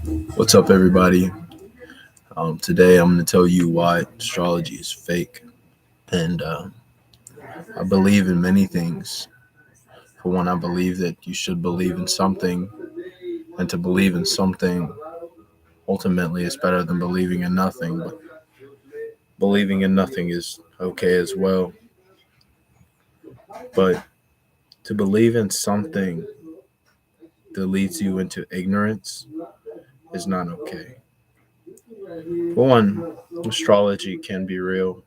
What's up, everybody? Today I'm going to tell you why astrology is fake. And I believe in many things. For one, I believe that you should believe in something, and to believe in something ultimately is better than believing in nothing. But believing in nothing is okay as well. But to believe in something that leads you into ignorance is not okay. For one, astrology can be real,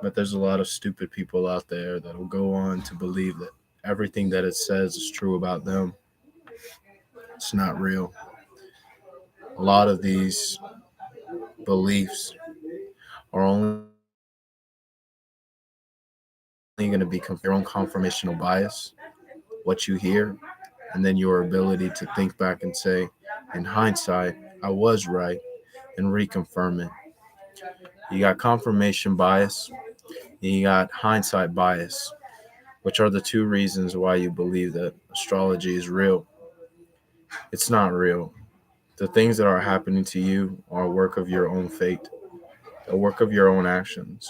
but there's a lot of stupid people out there that will go on to believe that everything that it says is true about them. It's not real. A lot of these beliefs are only going to be your own confirmational bias, what you hear, and then your ability to think back and say, in hindsight, I was right, and reconfirm it. You got confirmation bias, and you got hindsight bias, which are the two reasons why you believe that astrology is real. It's not real. The things that are happening to you are a work of your own fate, a work of your own actions.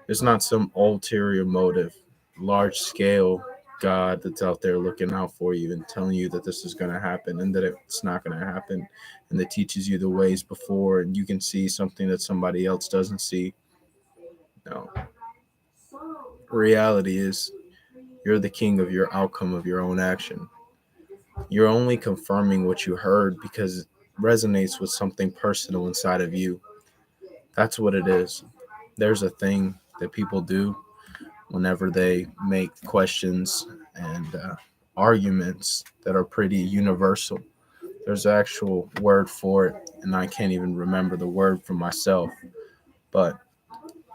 It's not some ulterior motive, large scale God that's out there looking out for you and telling you that this is going to happen and that it's not going to happen, and that teaches you the ways before and you can see something that somebody else doesn't see. No. Reality is you're the king of your outcome of your own action. You're only confirming what you heard because it resonates with something personal inside of you. That's what it is. There's a thing that people do whenever they make questions and arguments that are pretty universal. There's an actual word for it, and I can't even remember the word for myself. But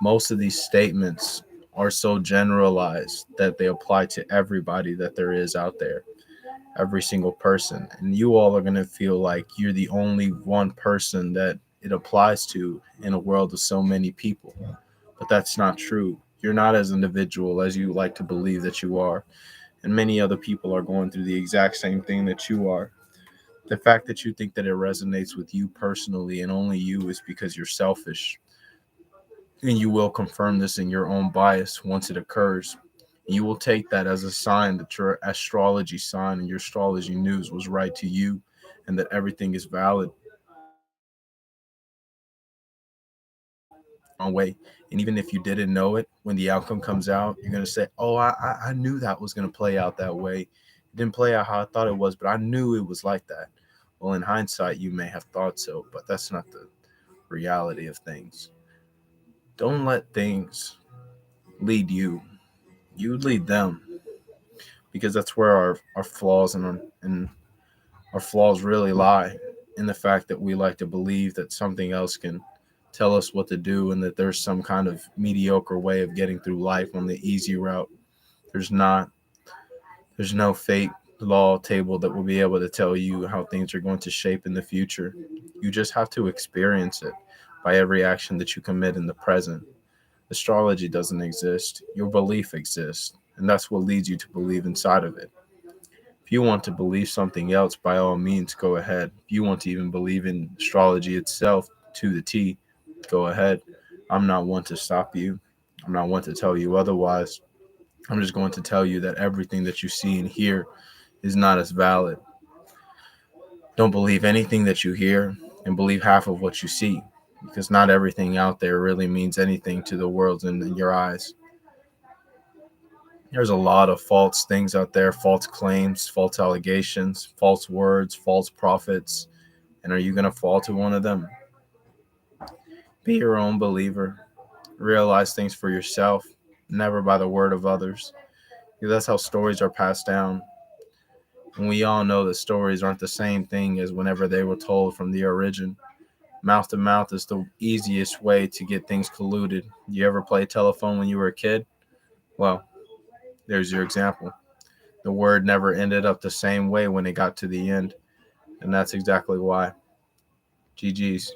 most of these statements are so generalized that they apply to everybody that there is out there, every single person. And you all are going to feel like you're the only one person that it applies to in a world of so many people. But that's not true. You're not as individual as you like to believe that you are. And many other people are going through the exact same thing that you are. The fact that you think that it resonates with you personally and only you is because you're selfish. And you will confirm this in your own bias once it occurs. You will take that as a sign that your astrology sign and your astrology news was right to you and that everything is valid. Wrong way. And even if you didn't know it, when the outcome comes out, you're going to say, oh, I knew that was going to play out that way. It didn't play out how I thought it was, but I knew it was like that. Well, in hindsight, you may have thought so, but that's not the reality of things. Don't let things lead you. You lead them, because that's where our flaws and our flaws really lie, in the fact that we like to believe that something else can tell us what to do and that there's some kind of mediocre way of getting through life on the easy route. There's not. There's no fate law table that will be able to tell you how things are going to shape in the future. You just have to experience it by every action that you commit in the present. Astrology doesn't exist. Your belief exists, and that's what leads you to believe inside of it. If you want to believe something else, by all means, go ahead. If you want to even believe in astrology itself to the T, go ahead. I'm not one to stop you. I'm not one to tell you otherwise. I'm just going to tell you that everything that you see and hear is not as valid. Don't believe anything that you hear and believe half of what you see, because not everything out there really means anything to the world in your eyes. There's a lot of false things out there, false claims, false allegations, false words, false prophets. And are you going to fall to one of them? Be your own believer. Realize things for yourself, never by the word of others. Because that's how stories are passed down. And we all know that stories aren't the same thing as whenever they were told from the origin. Mouth to mouth is the easiest way to get things colluded. You ever play telephone when you were a kid? Well, there's your example. The word never ended up the same way when it got to the end. And that's exactly why. GG's.